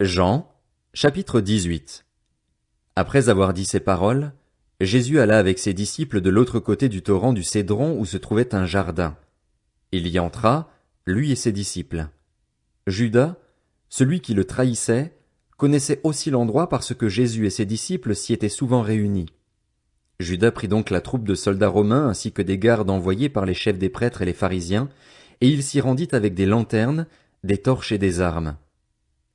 Jean, chapitre 18. Après avoir dit ces paroles, Jésus alla avec ses disciples de l'autre côté du torrent du Cédron où se trouvait un jardin. Il y entra, lui et ses disciples. Judas, celui qui le trahissait, connaissait aussi l'endroit parce que Jésus et ses disciples s'y étaient souvent réunis. Judas prit donc la troupe de soldats romains ainsi que des gardes envoyés par les chefs des prêtres et les pharisiens, et il s'y rendit avec des lanternes, des torches et des armes.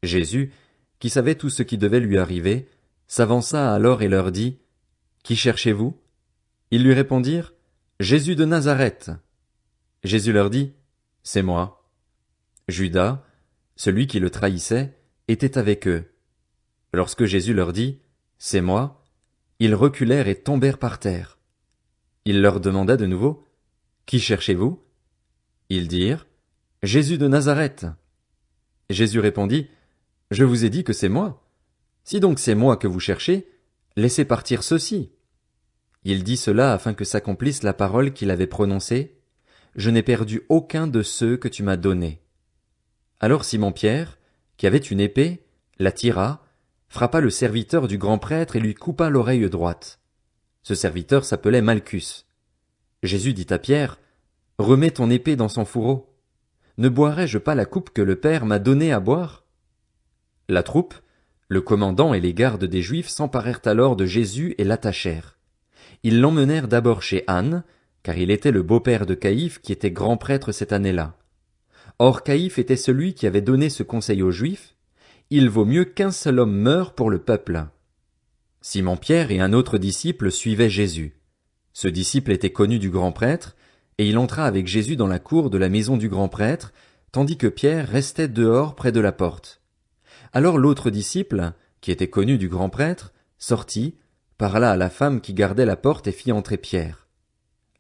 Jésus, qui savait tout ce qui devait lui arriver, s'avança alors et leur dit, « Qui cherchez-vous » Ils lui répondirent, « Jésus de Nazareth. » Jésus leur dit, « C'est moi. » Judas, celui qui le trahissait, était avec eux. Lorsque Jésus leur dit, « C'est moi », ils reculèrent et tombèrent par terre. Il leur demanda de nouveau, « Qui cherchez-vous » Ils dirent, « Jésus de Nazareth. » Jésus répondit, « Je vous ai dit que c'est moi. Si donc c'est moi que vous cherchez, laissez partir ceux-ci. » Il dit cela afin que s'accomplisse la parole qu'il avait prononcée, « Je n'ai perdu aucun de ceux que tu m'as donnés. » Alors Simon-Pierre, qui avait une épée, la tira, frappa le serviteur du grand prêtre et lui coupa l'oreille droite. Ce serviteur s'appelait Malchus. Jésus dit à Pierre, « Remets ton épée dans son fourreau. Ne boirai-je pas la coupe que le Père m'a donnée à boire ?» La troupe, le commandant et les gardes des Juifs s'emparèrent alors de Jésus et l'attachèrent. Ils l'emmenèrent d'abord chez Anne, car il était le beau-père de Caïphe qui était grand prêtre cette année-là. Or Caïphe était celui qui avait donné ce conseil aux Juifs, « Il vaut mieux qu'un seul homme meure pour le peuple. » Simon-Pierre et un autre disciple suivaient Jésus. Ce disciple était connu du grand prêtre, et il entra avec Jésus dans la cour de la maison du grand prêtre, tandis que Pierre restait dehors près de la porte. Alors l'autre disciple, qui était connu du grand prêtre, sortit, parla à la femme qui gardait la porte et fit entrer Pierre.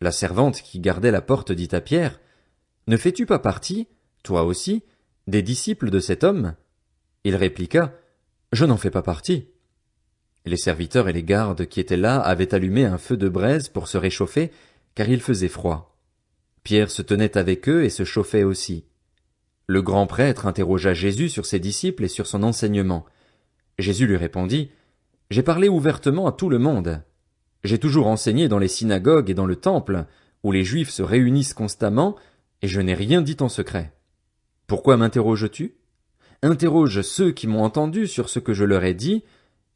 La servante qui gardait la porte dit à Pierre, « Ne fais-tu pas partie, toi aussi, des disciples de cet homme ?» Il répliqua, « Je n'en fais pas partie. » Les serviteurs et les gardes qui étaient là avaient allumé un feu de braise pour se réchauffer, car il faisait froid. Pierre se tenait avec eux et se chauffait aussi. Le grand prêtre interrogea Jésus sur ses disciples et sur son enseignement. Jésus lui répondit, « J'ai parlé ouvertement à tout le monde. J'ai toujours enseigné dans les synagogues et dans le temple, où les Juifs se réunissent constamment, et je n'ai rien dit en secret. Pourquoi m'interroges-tu ? Interroge ceux qui m'ont entendu sur ce que je leur ai dit,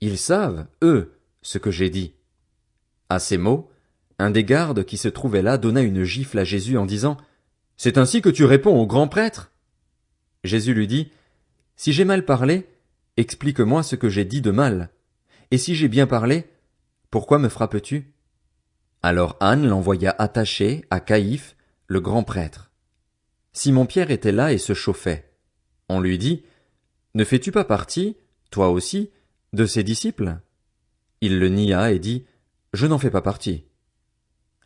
ils savent, eux, ce que j'ai dit. » À ces mots, un des gardes qui se trouvait là donna une gifle à Jésus en disant, « C'est ainsi que tu réponds au grand prêtre ?» Jésus lui dit, « Si j'ai mal parlé, explique-moi ce que j'ai dit de mal. Et si j'ai bien parlé, pourquoi me frappes-tu » Alors Anne l'envoya attacher à Caïphe, le grand prêtre. Simon-Pierre était là et se chauffait. On lui dit, « Ne fais-tu pas partie, toi aussi, de ses disciples ?» Il le nia et dit, « Je n'en fais pas partie. »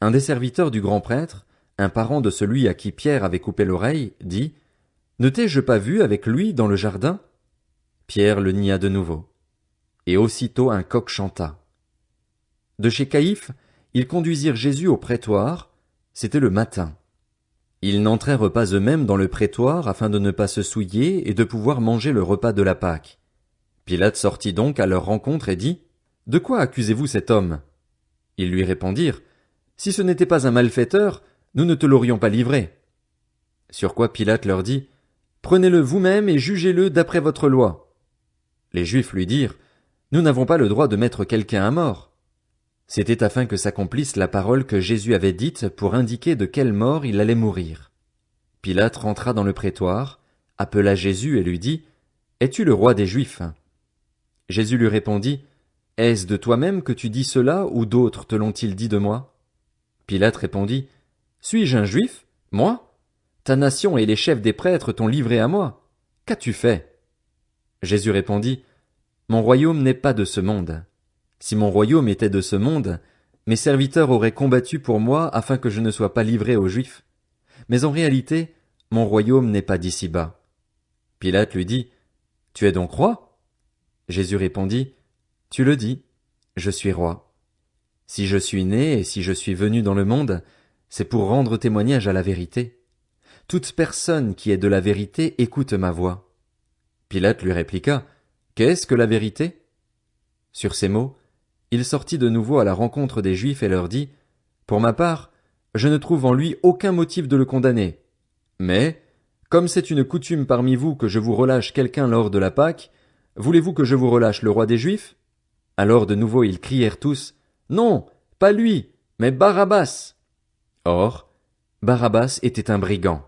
Un des serviteurs du grand prêtre, un parent de celui à qui Pierre avait coupé l'oreille, dit, « Ne t'ai-je pas vu avec lui dans le jardin ?» Pierre le nia de nouveau. Et aussitôt un coq chanta. De chez Caïphe, ils conduisirent Jésus au prétoire, c'était le matin. Ils n'entrèrent pas eux-mêmes dans le prétoire afin de ne pas se souiller et de pouvoir manger le repas de la Pâque. Pilate sortit donc à leur rencontre et dit, « De quoi accusez-vous cet homme ?» Ils lui répondirent, « Si ce n'était pas un malfaiteur, nous ne te l'aurions pas livré. » Sur quoi Pilate leur dit, « Prenez-le vous-même et jugez-le d'après votre loi. » Les Juifs lui dirent, « Nous n'avons pas le droit de mettre quelqu'un à mort. » C'était afin que s'accomplisse la parole que Jésus avait dite pour indiquer de quelle mort il allait mourir. Pilate rentra dans le prétoire, appela Jésus et lui dit, « Es-tu le roi des Juifs ?» Jésus lui répondit, « Est-ce de toi-même que tu dis cela ou d'autres te l'ont-ils dit de moi ?» Pilate répondit, « Suis-je un Juif, moi ? Ta nation et les chefs des prêtres t'ont livré à moi. Qu'as-tu fait ?» Jésus répondit, « Mon royaume n'est pas de ce monde. Si mon royaume était de ce monde, mes serviteurs auraient combattu pour moi afin que je ne sois pas livré aux Juifs. Mais en réalité, mon royaume n'est pas d'ici-bas. » Pilate lui dit, « Tu es donc roi ?» Jésus répondit, « Tu le dis, je suis roi. Si je suis né et si je suis venu dans le monde, c'est pour rendre témoignage à la vérité. Toute personne qui est de la vérité écoute ma voix. » Pilate lui répliqua, Qu'est-ce que la vérité? Sur ces mots, il sortit de nouveau à la rencontre des Juifs et leur dit, Pour ma part, je ne trouve en lui aucun motif de le condamner. Mais, comme c'est une coutume parmi vous que je vous relâche quelqu'un lors de la Pâque, voulez-vous que je vous relâche le roi des Juifs? Alors de nouveau ils crièrent tous, Non, pas lui, mais Barabbas. Or, Barabbas était un brigand.